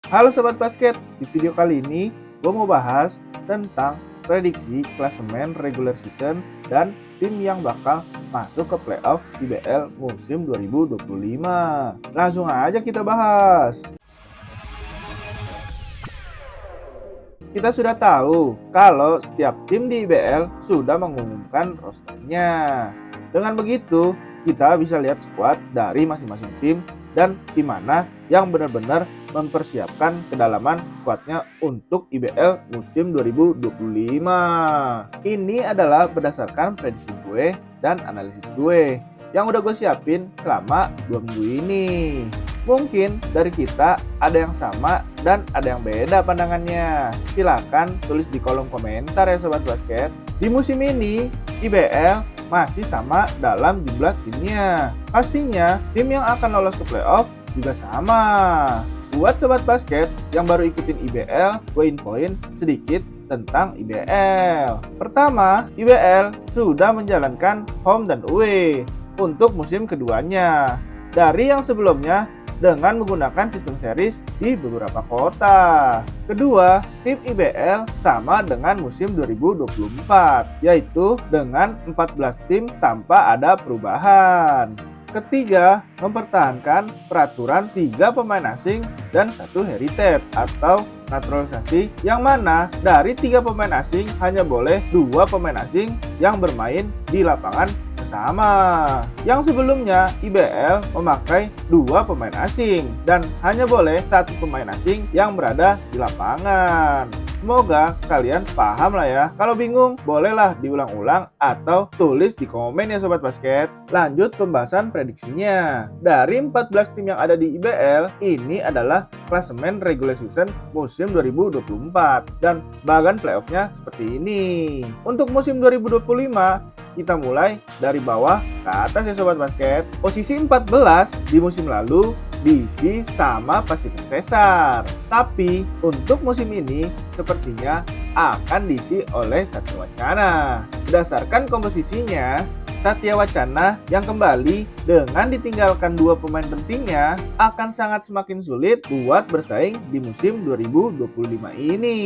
Halo Sobat Basket, di video kali ini gue mau bahas tentang prediksi klasemen regular season dan tim yang bakal masuk ke playoff IBL musim 2025. Langsung aja kita bahas. Kita sudah tahu kalau setiap tim di IBL sudah mengumumkan rosternya. Dengan begitu, kita bisa lihat skuad dari masing-masing tim dan di mana yang benar-benar mempersiapkan kedalaman skuadnya untuk IBL musim 2025. Ini adalah berdasarkan prediksi gue dan analisis gue yang udah gue siapin selama 2 minggu ini. Mungkin dari kita ada yang sama dan ada yang beda pandangannya. Silahkan tulis di kolom komentar ya Sobat Basket. Di musim ini, IBL masih sama dalam jumlah timnya. Pastinya, tim yang akan lolos ke playoff juga sama. Buat Sobat Basket yang baru ikutin IBL, gue infoin sedikit tentang IBL. Pertama, IBL sudah menjalankan home dan away untuk musim keduanya. Dari yang sebelumnya, dengan menggunakan sistem series di beberapa kota. Kedua, tim IBL sama dengan musim 2024, yaitu dengan 14 tim tanpa ada perubahan. Ketiga, mempertahankan peraturan 3 pemain asing dan 1 heritage atau naturalisasi, yang mana dari 3 pemain asing hanya boleh 2 pemain asing yang bermain di lapangan bersama. Yang sebelumnya IBL memakai 2 pemain asing dan hanya boleh 1 pemain asing yang berada di lapangan. Semoga kalian paham lah ya. Kalau bingung, bolehlah diulang-ulang atau tulis di komen ya Sobat Basket. Lanjut pembahasan prediksinya. Dari 14 tim yang ada di IBL, ini adalah klasemen regular season musim 2024 dan bagan playoffnya seperti ini. Untuk musim 2025, kita mulai dari bawah ke atas ya Sobat Basket. Posisi 14 di musim lalu diisi sama Pacific Cesar. Tapi untuk musim ini sepertinya akan diisi oleh Satya Wacana. Berdasarkan komposisinya, Satya Wacana yang kembali dengan ditinggalkan 2 pemain pentingnya akan sangat semakin sulit buat bersaing di musim 2025 ini.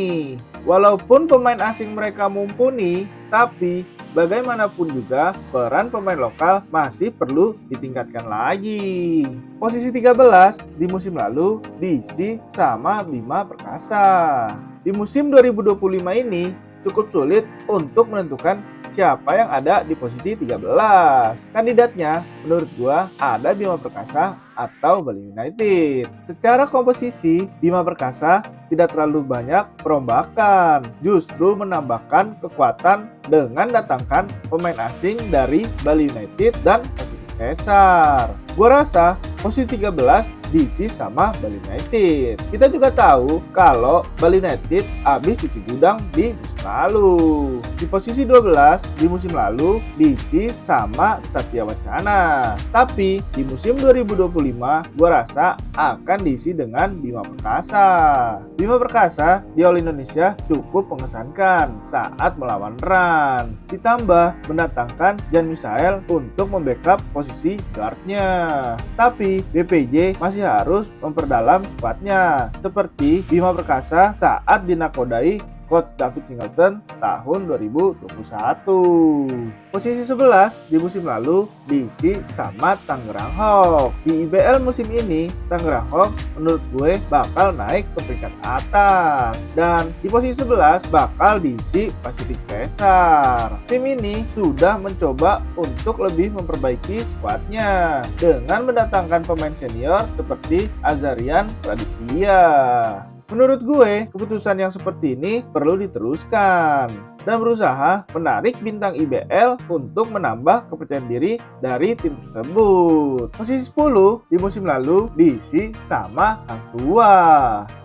Walaupun pemain asing mereka mumpuni, tapi bagaimanapun juga peran pemain lokal masih perlu ditingkatkan lagi. Posisi 13 di musim lalu diisi sama Bima Perkasa. Di musim 2025 ini cukup sulit untuk menentukan siapa yang ada di posisi 13. Kandidatnya menurut gua ada Bima Perkasa atau Bali United. Secara komposisi, Bima Perkasa tidak terlalu banyak perombakan, justru menambahkan kekuatan dengan datangkan pemain asing dari Bali United dan Pacific Cesar. Gua rasa posisi 13 diisi sama Bali United. Kita juga tahu kalau Bali United habis cuci gudang di musim lalu. Di posisi 12 di musim lalu diisi sama Satya Wacana. Tapi di musim 2025 gua rasa akan diisi dengan Bima Perkasa. Bima Perkasa di All Indonesia cukup mengesankan saat melawan Rans. Ditambah mendatangkan Jan Misael untuk membackup posisi guardnya. Tapi BPJ masih harus memperdalam skuadnya seperti Bima Perkasa saat dinakodai Coach David Singleton tahun 2021. Posisi 11 di musim lalu diisi sama Tangerang Hawks. Di IBL musim ini, Tangerang Hawks menurut gue bakal naik ke peringkat atas. Dan di posisi 11 bakal diisi Pacific Cesar. Tim ini sudah mencoba untuk lebih memperbaiki skuadnya dengan mendatangkan pemain senior seperti Azarian Praditya. Menurut gue, keputusan yang seperti ini perlu diteruskan dan berusaha menarik bintang IBL untuk menambah kepercayaan diri dari tim tersebut. Posisi 10 di musim lalu diisi sama Hang Tua.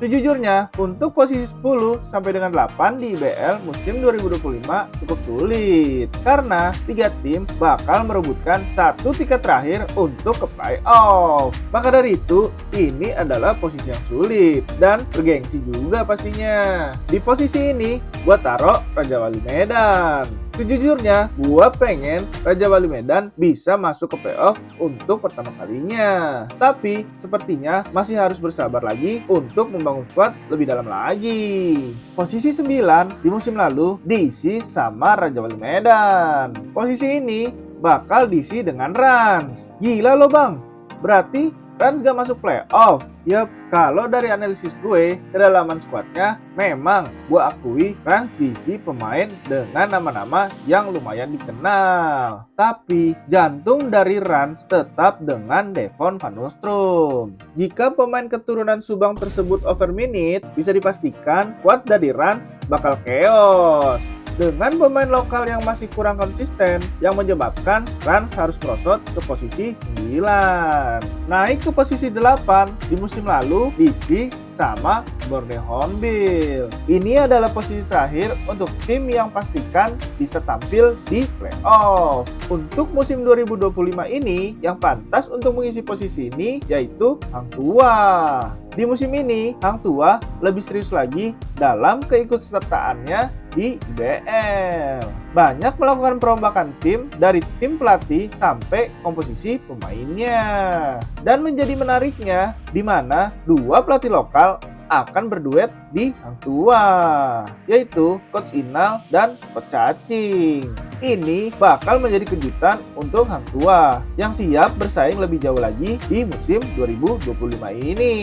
Sejujurnya, untuk posisi 10 sampai dengan 8 di IBL musim 2025 cukup sulit karena 3 tim bakal merebutkan 1 tiket terakhir untuk ke playoff. Maka dari itu, ini adalah posisi yang sulit dan bergengsi juga pastinya. Di posisi ini, gua taruh Raja Wali Medan. Sejujurnya, gua pengen Raja Wali Medan bisa masuk ke playoff untuk pertama kalinya. Tapi, sepertinya masih harus bersabar lagi untuk membangun squad lebih dalam lagi. Posisi 9 di musim lalu diisi sama Raja Wali Medan. Posisi ini bakal diisi dengan Rans. Gila loh bang, berarti Rans gak masuk playoff. Yap, kalau dari analisis gue, kedalaman squadnya memang gue akui Rans diisi pemain dengan nama-nama yang lumayan dikenal. Tapi jantung dari Rans tetap dengan Devon van Nostrand. Jika pemain keturunan Subang tersebut over minute, bisa dipastikan squad dari Rans bakal chaos. Dengan pemain lokal yang masih kurang konsisten, yang menyebabkan Rans harus merosot ke posisi 9. Naik ke posisi 8 di musim lalu diisi sama Borneo Hornbill. Ini adalah posisi terakhir untuk tim yang pastikan bisa tampil di playoff. Untuk musim 2025 ini, yang pantas untuk mengisi posisi ini yaitu Hang Tuah. Di musim ini, Hang Tuah lebih serius lagi dalam keikutsertaannya di IBL. Banyak melakukan perombakan tim dari tim pelatih sampai komposisi pemainnya. Dan menjadi menariknya, di mana dua pelatih lokal akan berduet di Hang Tuah, yaitu Coach Inal dan Coach Cacing. Ini bakal menjadi kejutan untuk Hang Tuah yang siap bersaing lebih jauh lagi di musim 2025 ini.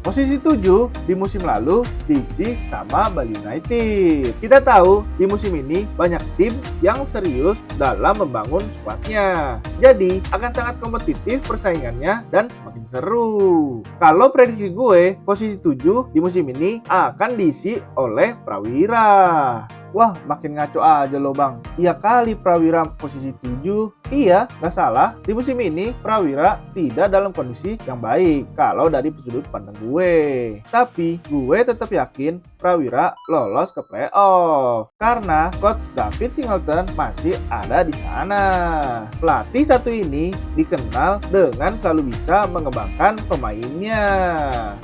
Posisi 7 di musim lalu diisi sama Bali United. Kita tahu di musim ini banyak tim yang serius dalam membangun skuadnya. Jadi akan sangat kompetitif persaingannya dan semakin seru. Kalau prediksi gue, posisi 7 di musim ini akan diisi oleh Prawira. Wah, makin ngaco aja loh bang. Iya kali Prawira posisi 7. Iya, nggak salah. Di musim ini Prawira tidak dalam kondisi yang baik kalau dari sudut pandang gue. Tapi gue tetap yakin Prawira lolos ke playoff karena Coach David Singleton masih ada di sana. Pelatih satu ini dikenal dengan selalu bisa mengembangkan pemainnya.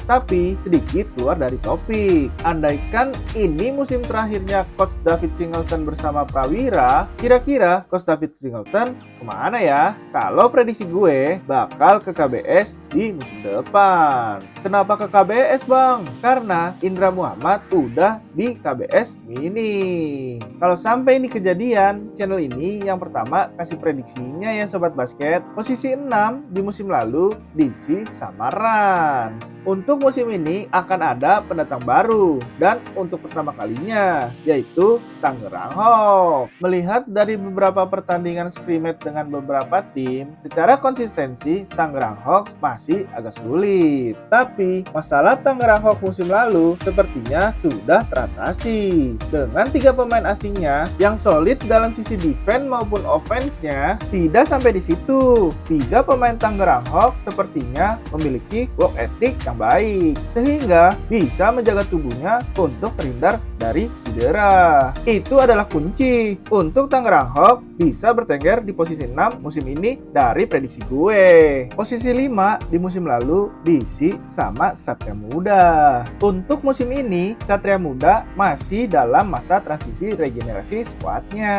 Tapi sedikit keluar dari topik. Andaikan ini musim terakhirnya Coach David Singleton bersama Prawira, kira-kira Coach David Singleton kemana ya? Kalau prediksi gue bakal ke KBS di musim depan. Kenapa ke KBS bang? Karena Indra Muhammad udah di KBS Mini. Kalau sampai ini kejadian, channel ini yang pertama kasih prediksinya ya sobat basket. Posisi 6 di musim lalu diisi sama Rans. Untuk musim ini akan ada pendatang baru dan untuk pertama kalinya yaitu Tangerang Hawks. Melihat dari beberapa pertandingan scrimmage dengan beberapa tim, secara konsistensi Tangerang Hawks masih agak sulit. Tapi masalah Tangerang Hawks musim lalu sepertinya sudah teratasi. Dengan 3 pemain asingnya yang solid dalam sisi defense maupun offense-nya, tidak sampai di situ. 3 pemain Tangerang Hawks sepertinya memiliki work ethic yang baik, sehingga bisa menjaga tubuhnya untuk terhindar dari cedera. Itu adalah kunci untuk Tangerang Hawks bisa bertengger di posisi 6 musim ini dari prediksi gue. Posisi 5 di musim lalu diisi sama Satria Muda. Untuk musim ini, Satria Muda masih dalam masa transisi regenerasi skuadnya.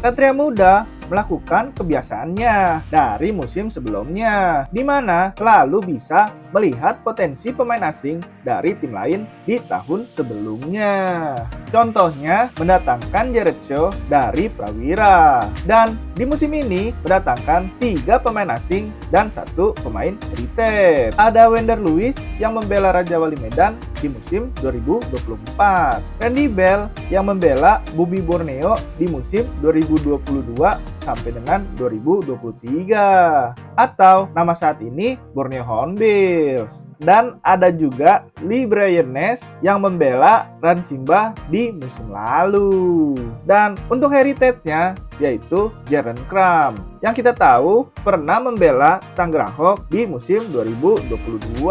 Satria Muda melakukan kebiasaannya dari musim sebelumnya, di mana selalu bisa melihat potensi pemain asing dari tim lain di tahun sebelumnya. Contohnya mendatangkan Jared Shaw dari Prawira, dan di musim ini mendatangkan 3 pemain asing dan 1 pemain heritage. Ada Wender Lewis yang membela Raja Wali Medan di musim 2024, Randy Bell yang membela Bumi Borneo di musim 2022 sampai dengan 2023, atau nama saat ini Borneo Hornbills. Dan ada juga Lee Brian Ness yang membela Ransimba di musim lalu. Dan untuk heritage-nya yaitu Jaren Kram yang kita tahu pernah membela Tangerang Hawks di musim 2022.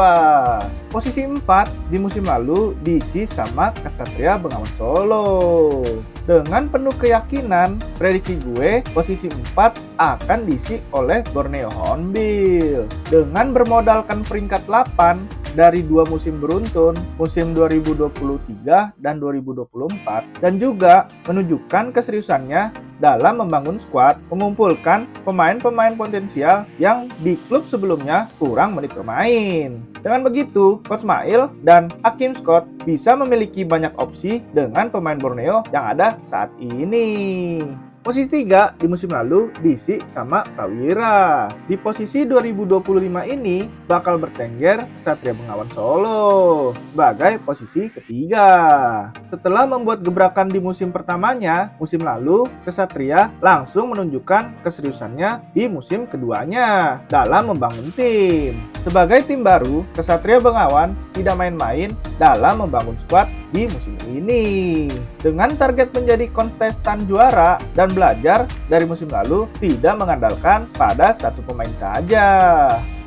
Posisi 4 di musim lalu diisi sama Ksatria Bengawan Solo. Dengan penuh keyakinan, prediksi gue posisi 4 akan diisi oleh Borneo Hornbills. Dengan bermodalkan peringkat 8 dari dua musim beruntun, musim 2023 dan 2024, dan juga menunjukkan keseriusannya dalam membangun skuad, mengumpulkan pemain-pemain potensial yang di klub sebelumnya kurang menit bermain. Dengan begitu, Coach Mail dan Hakim Scott bisa memiliki banyak opsi dengan pemain Borneo yang ada saat ini. Posisi 3 di musim lalu diisi sama Prawira. Di posisi 2025 ini bakal bertengger Ksatria Bengawan Solo sebagai posisi ketiga. Setelah membuat gebrakan di musim pertamanya, musim lalu Ksatria langsung menunjukkan keseriusannya di musim keduanya dalam membangun tim. Sebagai tim baru, Ksatria Bengawan tidak main-main dalam membangun skuad di musim ini. Dengan target menjadi kontestan juara dan belajar dari musim lalu tidak mengandalkan pada satu pemain saja.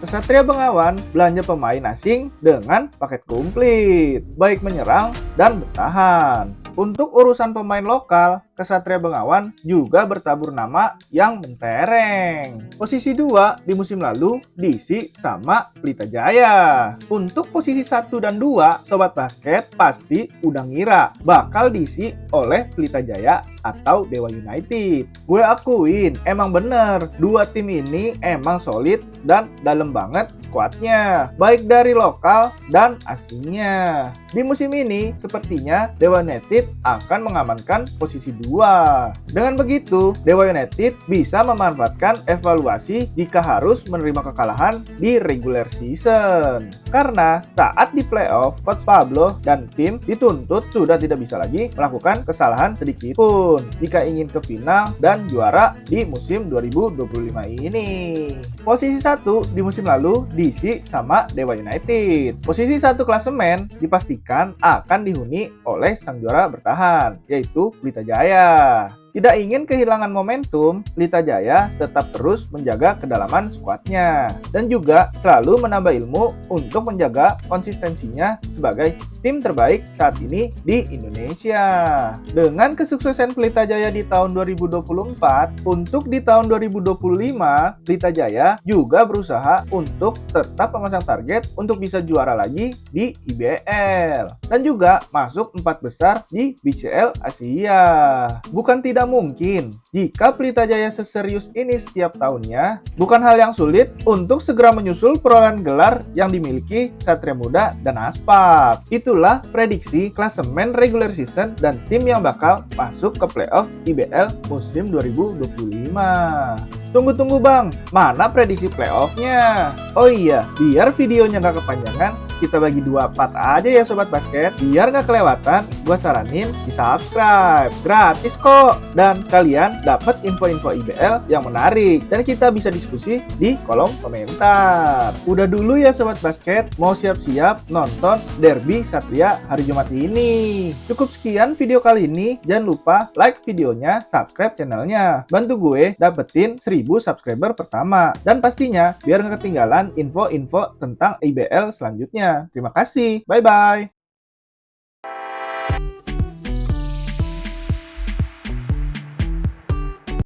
Ksatria Bengawan belanja pemain asing dengan paket komplit, baik menyerang dan bertahan. Untuk urusan pemain lokal, Ksatria Bengawan juga bertabur nama yang mentereng. Posisi 2 di musim lalu diisi sama Pelita Jaya. Untuk posisi 1 dan 2, Sobat Basket pasti udah ngira bakal diisi oleh Pelita Jaya atau Dewa United. Gue akuin, emang bener, dua tim ini emang solid dan dalam banget skuadnya, baik dari lokal dan asingnya. Di musim ini, sepertinya Dewa United akan mengamankan posisi 2. Dengan begitu, Dewa United bisa memanfaatkan evaluasi jika harus menerima kekalahan di regular season. Karena saat di playoff, Coach Pablo dan tim dituntut sudah tidak bisa lagi melakukan kesalahan sedikit pun jika ingin ke final dan juara di musim 2025 ini. Posisi 1 di musim lalu diisi sama Dewa United. Posisi 1 klasemen dipastikan akan dihuni oleh sang juara bertahan, yaitu Pelita Jaya. Tidak ingin kehilangan momentum, Pelita Jaya tetap terus menjaga kedalaman skuadnya dan juga selalu menambah ilmu untuk menjaga konsistensinya sebagai tim terbaik saat ini di Indonesia. Dengan kesuksesan Pelita Jaya di tahun 2024, untuk di tahun 2025, Pelita Jaya juga berusaha untuk tetap memasang target untuk bisa juara lagi di IBL dan juga masuk 4 besar di BCL Asia. Bukan tidak mungkin jika Pelita Jaya seserius ini setiap tahunnya, bukan hal yang sulit untuk segera menyusul perolehan gelar yang dimiliki Satria Muda dan Aspak. Itulah prediksi klasemen regular season dan tim yang bakal masuk ke playoff IBL musim 2025. Tunggu-tunggu bang, mana prediksi playoffnya? Oh iya, biar videonya nggak kepanjangan, kita bagi 2 part aja ya Sobat Basket. Biar nggak kelewatan, gua saranin di subscribe. Gratis kok. Dan kalian dapat info-info IBL yang menarik. Dan kita bisa diskusi di kolom komentar. Udah dulu ya Sobat Basket, mau siap-siap nonton Derby Satria hari Jumat ini. Cukup sekian video kali ini. Jangan lupa like videonya, subscribe channelnya. Bantu gue dapetin 1000 subscriber pertama. Dan pastinya biar nggak ketinggalan info-info tentang IBL selanjutnya. Terima kasih. Bye-bye.